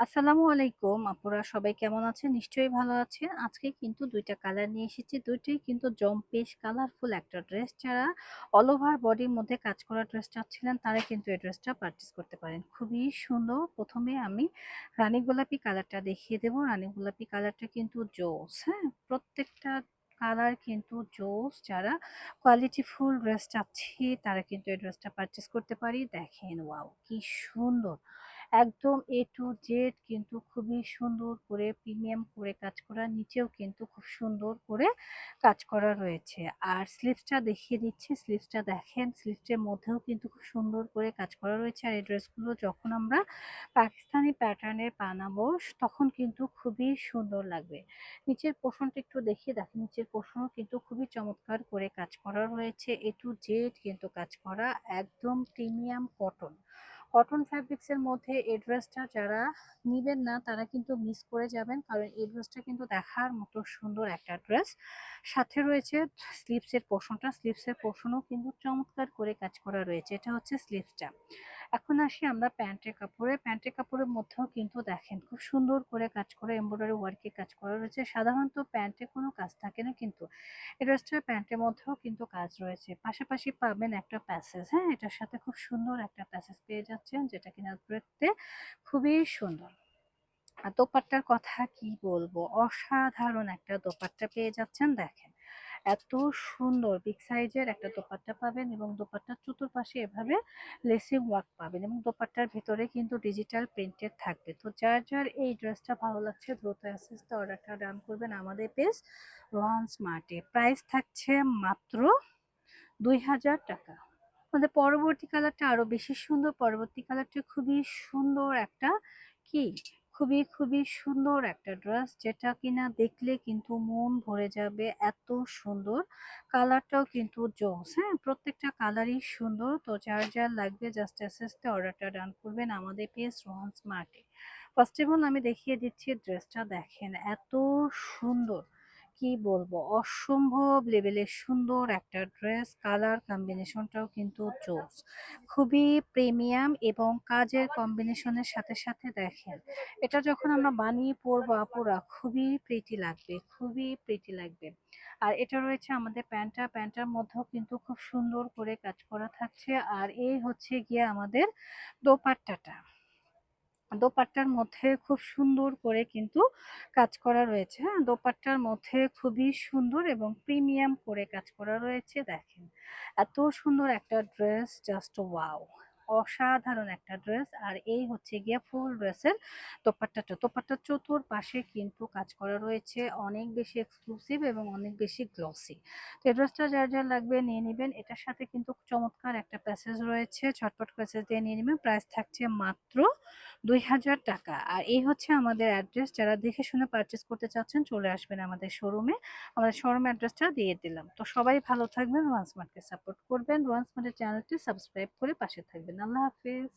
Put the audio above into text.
আসসালামু আলাইকুম আপুরা, সবাই কেমন আছেন? নিশ্চয়ই ভালো আছেন। আজকে কিন্তু ২ টা কালার নিয়ে এসেছি। ২ টাই কিন্তু জম্পেশ কালারফুল একটা ড্রেস। যারা অল ওভার বডির মধ্যে কাজ করা ড্রেস চাচ্ছিলেন তারা কিন্তু এই ড্রেসটা পারচেজ করতে পারেন। খুবই সুন্দর। ১ম এ আমি রানী গোলাপি কালারটা দেখিয়ে দেব। রানী গোলাপি কালারটা কিন্তু জোস, হ্যাঁ? প্রত্যেকটা কালার কিন্তু জোস। যারা কোয়ালিটিফুল ড্রেস চাচ্ছি তারা কিন্তু এই ড্রেসটা পারচেজ করতে পারি। দেখেন ওয়াও! কি সুন্দর! একদম A to Z কিন্তু খুবই সুন্দর করে প্রিমিয়াম করে কাজ করা। নিচেও কিন্তু খুব সুন্দর করে কাজ করা রয়েছে। আর স্লিভসটা দেখিয়ে দিচ্ছি। স্লিভসটা দেখেন, স্লিভসের মধ্যেও কিন্তু খুব সুন্দর করে কাজ করা রয়েছে। আর এই ড্রেসগুলো যখন আমরা পাকিস্তানি প্যাটার্নের বানাবো তখন কিন্তু খুবই সুন্দর লাগবে। নিচের পোরশনটা একটু দেখিয়ে দেখেন। নিচের পোরশনও কিন্তু খুবই চমৎকার করে কাজ করা রয়েছে। A to Z কিন্তু কাজ করা, একদম প্রিমিয়াম কটন। কটন ফ্যাব্রিক্স এর মধ্যে এই ড্রেসটা যারা নিবেন না তারা কিন্তু মিস করে যাবেন, কারণ এই ড্রেসটা কিন্তু দেখার মতো সুন্দর একটা ড্রেস। সাথে রয়েছে স্লিভসের পোর্শনটা, স্লিভসের পোর্শনও কিন্তু চমৎকার করে কাজ করা রয়েছে। এটা হচ্ছে স্লিভসটা। এখন আসি আমরা প্যান্টের কাপড়ে। প্যান্টের কাপড়ের মধ্যেও কিন্তু দেখেন খুব সুন্দর করে কাজ করা, এমব্রয়ডারি ওয়ার্কে কাজ করা রয়েছে। সাধারণত প্যান্টে কোনো কাজ থাকে না, কিন্তু এই ড্রেসটার প্যান্টের মধ্যেও কিন্তু কাজ রয়েছে। পাশাপাশি পাবেন একটা প্যাসেজ, হ্যাঁ? এটার সাথে খুব সুন্দর একটা প্যাসেজ পেয়ে যাচ্ছেন, যেটা কিনা দেখতে খুবই সুন্দর। আর দোপাট্টার কথা কি বলবো, অসাধারণ একটা দোপাট্টা পেয়ে যাচ্ছেন। দেখেন এত সুন্দর বিগ সাইজের একটা দোপাট্টা পাবেন, এবং দোপাট্টার চতুর্পাশে এভাবে লেসিং ওয়ার্ক পাবেন, এবং দোপাট্টার ভিতরে কিন্তু ডিজিটাল প্রিন্টেড থাকবে। তো যার যার এই ড্রেসটা ভালো লাগছে দ্রুত অ্যাসেসতে অর্ডারটা ডান করবেন আমাদের পেজ রোহান স্মার্টে। প্রাইস থাকছে মাত্র ২,০০০ টাকা। আমাদের পরবর্তী কালারটা আরো বেশি সুন্দর। পরবর্তী কালারটা খুবই সুন্দর একটা, কি, খুবই সুন্দর একটা ড্রেস, যেটা কিনা দেখলে কিন্তু মন ভরে যাবে, এত সুন্দর। কালারটাও কিন্তু জোস, হ্যাঁ? প্রত্যেকটা কালারই সুন্দর। তো যার যার লাগবে জাস্ট এসএসতে অর্ডারটা ডান করবেন আমাদের পেজ রোহান স্মার্টে। ফার্স্ট অফ অল আমি দেখিয়ে দিচ্ছি ড্রেসটা। দেখেন এত সুন্দর, কি বলবো, অসম্ভব লেভেলের সুন্দর একটা ড্রেস। কালার কম্বিনেশনটাও কিন্তু জোস, খুবই প্রিমিয়াম, এবং কাজের কম্বিনেশনের সাথে সাথে দেখেন এটা যখন আমরা বানিয়ে পরবো আপুরা খুবই প্রিটি লাগবে, খুবই প্রিটি লাগবে। আর এটা রয়েছে আমাদের প্যান্টটা, প্যান্টার মধ্যেও কিন্তু খুব সুন্দর করে কাজ করা থাকছে। আর এই হচ্ছে গিয়ে আমাদের দোপাট্টাটা। দোপাট্টার মধ্যে খুব সুন্দর করে কিন্তু কাজ করা রয়েছে, হ্যাঁ? দোপাট্টার মধ্যে খুবই সুন্দর এবং প্রিমিয়াম করে কাজ করা রয়েছে। দেখেন এত সুন্দর একটা ড্রেস, জাস্ট ওয়াও! অসাধারণ একটা ড্রেস। আর এই হচ্ছে গিয়ে ফুল ড্রেসের দোপাট্টাটা। দোপাট্টার চতুর্পাশে কিন্তু কাজ করা রয়েছে, অনেক বেশি এক্সক্লুসিভ এবং অনেক বেশি গ্লসি। তো এই ড্রেসটা যার যার লাগবে নিয়ে নিবেন। এটার সাথে কিন্তু চমৎকার একটা প্যাসেজ রয়েছে, ঝটপট প্যাসেজ দিয়ে নিয়ে নিবেন। প্রাইস থাকছে মাত্র ২,০০০ টাকা। আর এই হচ্ছে আমাদের অ্যাড্রেস। যারা দেখে শুনে পারচেজ করতে চাচ্ছেন চলে আসবেন আমাদের শোরুমে। আমাদের শোরুম অ্যাড্রেসটা দিয়ে দিলাম। তো সবাই ভালো থাকবেন, রোহান স্মার্টকে সাপোর্ট করবেন। রোহান স্মার্টের চ্যানেলটি সাবস্ক্রাইব করে পাশে থাকবেন। আল্লাহ হাফেজ।